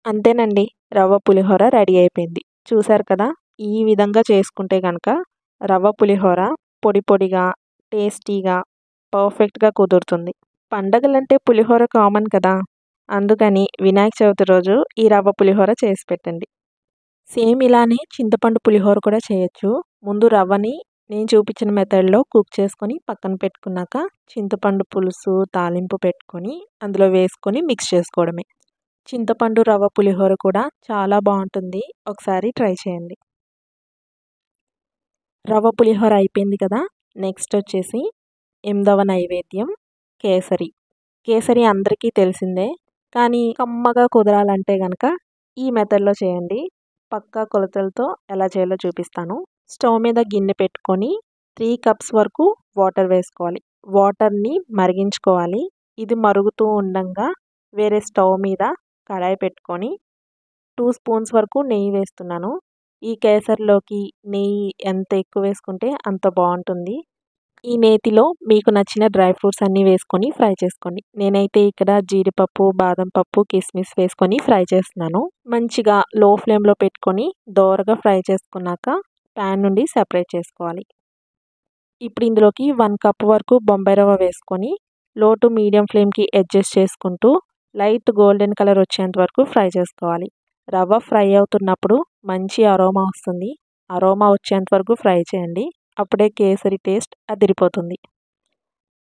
అంతేనండి. రవ్వ పులిహోర రెడీ అయిపోయింది. చూసారు కదా! ఈ విధంగా చేసుకుంటే గనక రవ్వ పులిహోర పొడి పొడిగా, టేస్టీగా, పర్ఫెక్ట్‌గా కుదురుతుంది. పండగలంటే పులిహోర కామన్ కదా! అందుకని వినాయక చవితి రోజు ఈ రవ్వ పులిహోర చేసి పెట్టండి. సేమ్ ఇలానే చింతపండు పులిహోర కూడా చేయొచ్చు. ముందు రవ్వని నేను చూపించిన మెథడ్‌లో కుక్ చేసుకొని పక్కన పెట్టుకున్నాక చింతపండు పులుసు తాలింపు పెట్టుకొని అందులో వేసుకొని మిక్స్ చేసుకోవడమే. చింతపండు రవ్వ పులిహోర కూడా చాలా బావుంటుంది. ఒకసారి ట్రై చేయండి. రవ్వ పులిహోర అయిపోయింది కదా! నెక్స్ట్ వచ్చేసి 8వ నైవేద్యం కేసరి. కేసరి అందరికీ తెలిసిందే. కానీ కమ్మగా కుదరాలంటే గనక ఈ మెథడ్‌లో చేయండి. పక్కా కొలతలతో ఎలా చేయాలో చూపిస్తాను. స్టవ్ మీద గిన్నె పెట్టుకొని 3 కప్స్ వరకు వాటర్ వేసుకోవాలి. వాటర్‌ని మరిగించుకోవాలి. ఇది మరుగుతూ ఉండంగా వేరే స్టవ్ మీద కడాయి పెట్టుకొని 2 స్పూన్స్ వరకు నెయ్యి వేస్తున్నాను. ఈ కేసరిలోకి నెయ్యి ఎంత ఎక్కువ వేసుకుంటే అంత బావుంటుంది. ఈ నేతిలో మీకు నచ్చిన డ్రై ఫ్రూట్స్ అన్నీ వేసుకొని ఫ్రై చేసుకోండి. నేనైతే ఇక్కడ జీడిపప్పు, బాదం పప్పు, కిస్మిస్ వేసుకొని ఫ్రై చేస్తున్నాను. మంచిగా లో ఫ్లేమ్‌లో పెట్టుకొని దోరగా ఫ్రై చేసుకున్నాక ప్యాన్ నుండి సెపరేట్ చేసుకోవాలి. ఇప్పుడు ఇందులోకి 1 కప్ వరకు బొంబాయి రవ్వ వేసుకొని లో టు మీడియం ఫ్లేమ్‌కి అడ్జస్ట్ చేసుకుంటూ లైట్ గోల్డెన్ కలర్ వచ్చేంత వరకు ఫ్రై చేసుకోవాలి. రవ్వ ఫ్రై అవుతున్నప్పుడు మంచి అరోమా వస్తుంది. అరోమా వచ్చేంత వరకు ఫ్రై చేయండి. అప్పుడే కేసరి టేస్ట్ అదిరిపోతుంది.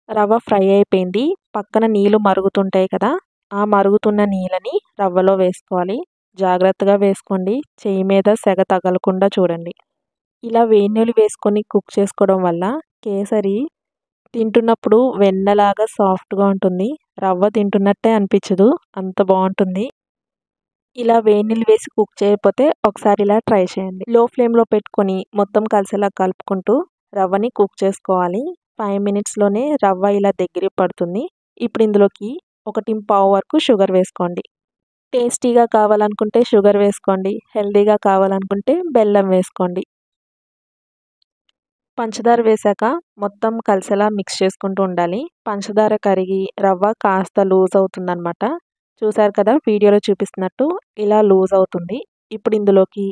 రవ్వ ఫ్రై అయిపోయింది. పక్కన నీళ్ళు మరుగుతుంటాయి కదా! ఆ మరుగుతున్న నీళ్ళని రవ్వలో వేసుకోవాలి. జాగ్రత్తగా వేసుకోండి. చెయ్యి మీద సెగ తగలకుండా చూడండి. ఇలా వేడి నీళ్ళు వేసుకొని కుక్ చేసుకోవడం వల్ల కేసరి తింటున్నప్పుడు వెన్నలాగా సాఫ్ట్‌గా ఉంటుంది. రవ్వ తింటున్నట్టే అనిపించదు. అంత బావుంటుంది. ఇలా వేడి నీళ్ళు వేసి కుక్ చేయకపోతే ఒకసారి ఇలా ట్రై చేయండి. లో ఫ్లేమ్‌లో పెట్టుకొని మొత్తం కలిసేలా కలుపుకుంటూ రవ్వని కుక్ చేసుకోవాలి. 5 మినిట్స్‌లోనే రవ్వ ఇలా దగ్గరికి పడుతుంది. ఇప్పుడు ఇందులోకి 1 వరకు షుగర్ వేసుకోండి. టేస్టీగా కావాలనుకుంటే షుగర్ వేసుకోండి. హెల్తీగా కావాలనుకుంటే బెల్లం వేసుకోండి. పంచదార వేశాక మొత్తం కలిసేలా మిక్స్ చేసుకుంటూ ఉండాలి. పంచదార కరిగి రవ్వ కాస్త లూజ్ అవుతుందనమాట. చూసారు కదా వీడియోలో చూపిస్తున్నట్టు ఇలా లూజ్ అవుతుంది. ఇప్పుడు ఇందులోకి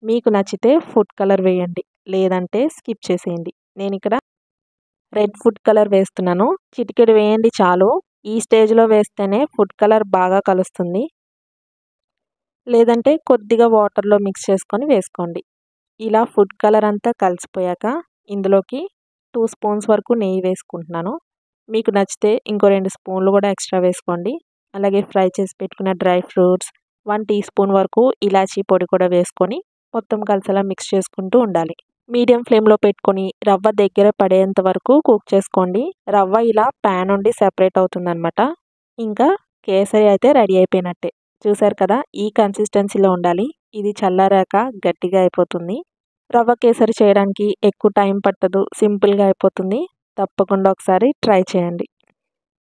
మీకు నచ్చితే ఫుడ్ కలర్ వేయండి. లేదంటే స్కిప్ చేసేయండి. నేనిక్కడ రెడ్ ఫుడ్ కలర్ వేస్తున్నాను. చిటికెడు వేయండి చాలు. ఈ స్టేజ్‌లో వేస్తేనే ఫుడ్ కలర్ బాగా కలుస్తుంది. లేదంటే కొద్దిగా వాటర్‌లో మిక్స్ చేసుకొని వేసుకోండి. ఇలా ఫుడ్ కలర్ అంతా కలిసిపోయాక ఇందులోకి 2 స్పూన్స్ వరకు నెయ్యి వేసుకుంటున్నాను. మీకు నచ్చితే ఇంకో 2 స్పూన్లు కూడా ఎక్స్ట్రా వేసుకోండి. అలాగే ఫ్రై చేసి పెట్టుకున్న డ్రై ఫ్రూట్స్, 1 టీ స్పూన్ వరకు ఇలాచీ పొడి కూడా వేసుకొని మొత్తం కలిసేలా మిక్స్ చేసుకుంటూ ఉండాలి. మీడియం ఫ్లేమ్‌లో పెట్టుకొని రవ్వ దగ్గర పడేంత వరకు కుక్ చేసుకోండి. రవ్వ ఇలా ప్యాన్ నుండి సెపరేట్ అవుతుందనమాట. ఇంకా కేసరి అయితే రెడీ అయిపోయినట్టే. చూసారు కదా! ఈ కన్సిస్టెన్సీలో ఉండాలి. ఇది చల్లారాక గట్టిగా అయిపోతుంది. రవ్వ కేసరి చేయడానికి ఎక్కువ టైం పట్టదు. సింపుల్‌గా అయిపోతుంది. తప్పకుండా ఒకసారి ట్రై చేయండి.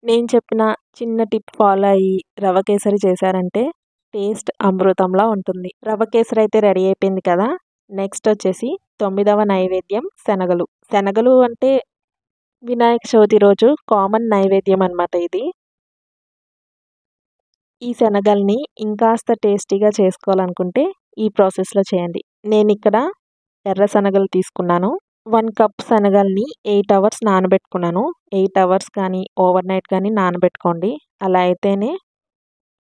నేను చెప్పిన చిన్న టిప్ ఫాలో అయ్యి రవ్వ కేసరి చేశారంటే టేస్ట్ అమృతంలా ఉంటుంది. రవ్వ కేసరి అయితే రెడీ అయిపోయింది కదా! నెక్స్ట్ వచ్చేసి 9వ నైవేద్యం శనగలు. శనగలు అంటే వినాయక చవితి రోజు కామన్ నైవేద్యం అనమాట ఇది. ఈ శనగల్ని ఇంకాస్త టేస్టీగా చేసుకోవాలనుకుంటే ఈ ప్రాసెస్‌లో చేయండి. నేనిక్కడ ఎర్ర శనగలు తీసుకున్నాను. 1 కప్ శనగల్ని 8 అవర్స్ నానబెట్టుకున్నాను. 8 అవర్స్ కానీ, ఓవర్ నైట్ కానీ నానబెట్టుకోండి. అలా అయితేనే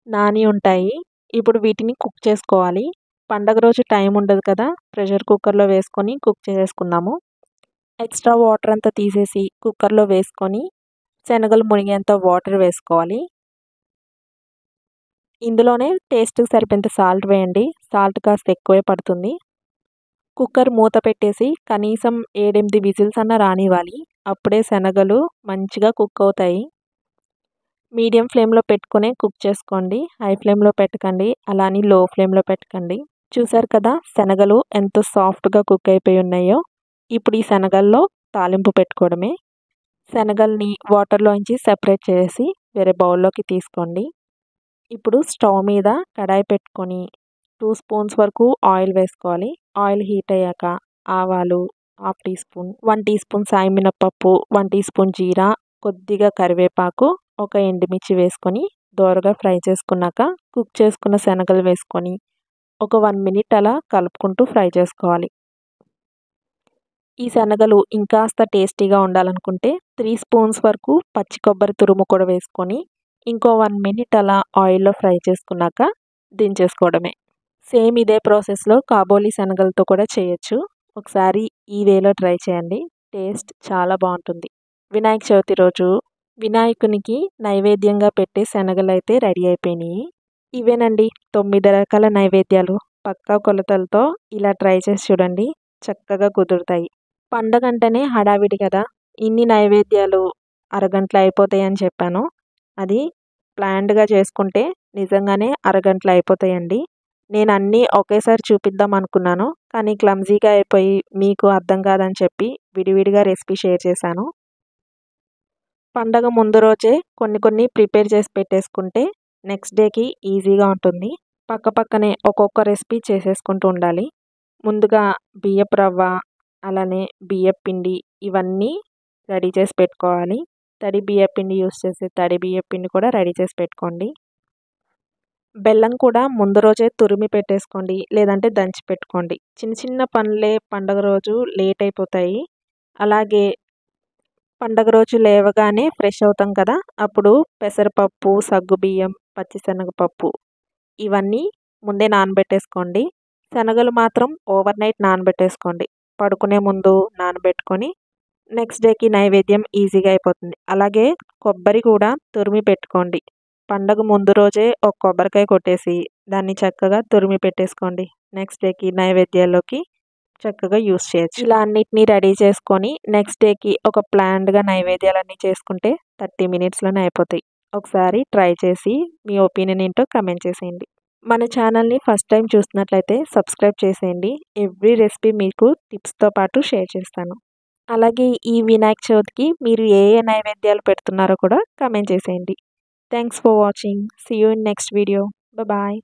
నాని ఉంటాయి. ఇప్పుడు వీటిని కుక్ చేసుకోవాలి. పండగ రోజు టైం ఉండదు కదా! ప్రెషర్ కుక్కర్‌లో వేసుకొని కుక్ చేసేసుకున్నాము. ఎక్స్ట్రా వాటర్ అంతా తీసేసి కుక్కర్‌లో వేసుకొని శనగలు మునిగేంత వాటర్ వేసుకోవాలి. ఇందులోనే టేస్ట్‌కి సరిపోయేంత సాల్ట్ వేయండి. సాల్ట్ కాస్త ఎక్కువే పడుతుంది. కుక్కర్ మూత పెట్టేసి కనీసం 7, 8 విజిల్స్ అన్నా రానివ్వాలి. అప్పుడే శనగలు మంచిగా కుక్ అవుతాయి. మీడియం ఫ్లేమ్‌లో పెట్టుకునే కుక్ చేసుకోండి. హై ఫ్లేమ్‌లో పెట్టకండి. అలా అని లో ఫ్లేమ్‌లో పెట్టకండి. చూసారు కదా! శనగలు ఎంత సాఫ్ట్‌గా కుక్ అయిపోయి ఉన్నాయో. ఇప్పుడు ఈ శనగల్లో తాలింపు పెట్టుకోవడమే. శనగల్ని వాటర్‌లోంచి సెపరేట్ చేసి వేరే బౌల్‌లోకి తీసుకోండి. ఇప్పుడు స్టవ్ మీద కడాయి పెట్టుకొని 2 స్పూన్స్ వరకు ఆయిల్ వేసుకోవాలి. ఆయిల్ హీట్ అయ్యాక ఆవాలు half teaspoon, 1 teaspoon సాయి మినపప్పు, 1 టీ స్పూన్ జీరా, కొద్దిగా కరివేపాకు, ఒక ఎండుమిర్చి వేసుకొని దోరగా ఫ్రై చేసుకున్నాక కుక్ చేసుకున్న శనగలు వేసుకొని ఒక 1 మినిట్ అలా కలుపుకుంటూ ఫ్రై చేసుకోవాలి. ఈ శనగలు ఇంకాస్త టేస్టీగా ఉండాలనుకుంటే 3 స్పూన్స్ వరకు పచ్చి కొబ్బరి తురుము కూడా వేసుకొని ఇంకో 1 మినిట్ అలా ఆయిల్‌లో ఫ్రై చేసుకున్నాక దించేసుకోవడమే. సేమ్ ఇదే ప్రాసెస్‌లో కాబోలి శనగలతో కూడా చేయొచ్చు. ఒకసారి ఈ వేలో ట్రై చేయండి. టేస్ట్ చాలా బావుంటుంది. వినాయక చవితి రోజు వినాయకునికి నైవేద్యంగా పెట్టే శనగలైతే రెడీ అయిపోయినాయి. ఇవేనండి 9 రకాల నైవేద్యాలు. పక్కా కొలతలతో ఇలా ట్రై చేసి చూడండి. చక్కగా కుదురుతాయి. పండగంటేనే హడావిడి కదా! ఇన్ని నైవేద్యాలు అరగంటలో అయిపోతాయని చెప్పాను. అది ప్లాన్డ్‌గా చేసుకుంటే నిజంగానే అరగంటలో అయిపోతాయండి. నేను అన్నీ ఒకేసారి చూపిద్దాం అనుకున్నాను. కానీ క్లమ్జీగా అయిపోయి మీకు అర్థం కాదని చెప్పి విడివిడిగా రెసిపీ షేర్ చేశాను. పండగ ముందు రోజే కొన్ని ప్రిపేర్ చేసి పెట్టేసుకుంటే నెక్స్ట్ డేకి ఈజీగా ఉంటుంది. పక్కపక్కనే ఒక్కొక్క రెసిపీ చేసేసుకుంటూ ఉండాలి. ముందుగా బియ్యపు రవ్వ, అలానే బియ్యపు పిండి ఇవన్నీ రెడీ చేసి పెట్టుకోవాలి. తడి బియ్యపు పిండి యూజ్ చేసి తడి బియ్యపు పిండి కూడా రెడీ చేసి పెట్టుకోండి. బెల్లం కూడా ముందు రోజే తురిమి పెట్టేసుకోండి. లేదంటే దంచి పెట్టుకోండి. చిన్న చిన్న పనులే పండుగ రోజు లేట్ అయిపోతాయి. అలాగే పండగ రోజు లేవగానే ఫ్రెష్ అవుతాం కదా! అప్పుడు పెసరపప్పు, సగ్గుబియ్యం, పచ్చిశనగపప్పు ఇవన్నీ ముందే నానబెట్టేసుకోండి. శనగలు మాత్రం ఓవర్ నైట్ నానబెట్టేసుకోండి. పడుకునే ముందు నానబెట్టుకొని నెక్స్ట్ డేకి నైవేద్యం ఈజీగా అయిపోతుంది. అలాగే కొబ్బరి కూడా తురిమి పెట్టుకోండి. పండగ ముందు రోజే ఒక కొబ్బరికాయ కొట్టేసి దాన్ని చక్కగా తురిమి పెట్టేసుకోండి. నెక్స్ట్ డేకి నైవేద్యాల్లోకి చక్కగా యూజ్ చేయొచ్చు. ఇలా అన్నిటిని రెడీ చేసుకొని నెక్స్ట్ డేకి ఒక ప్లాన్డ్‌గా నైవేద్యాలన్నీ చేసుకుంటే 30 మినిట్స్‌లోనే అయిపోతాయి. ఒకసారి ట్రై చేసి మీ ఒపీనియన్ ఏంటో కామెంట్ చేసేయండి. మన ఛానల్‌ని ఫస్ట్ టైం చూస్తున్నట్లయితే సబ్స్క్రైబ్ చేసేయండి. ఎవ్రీ రెసిపీ మీకు టిప్స్‌తో పాటు షేర్ చేస్తాను. అలాగే ఈ వినాయక చవితికి మీరు ఏ ఏ నైవేద్యాలు పెడుతున్నారో కూడా కామెంట్ చేసేయండి. Thanks for watching. See you in next video. Bye.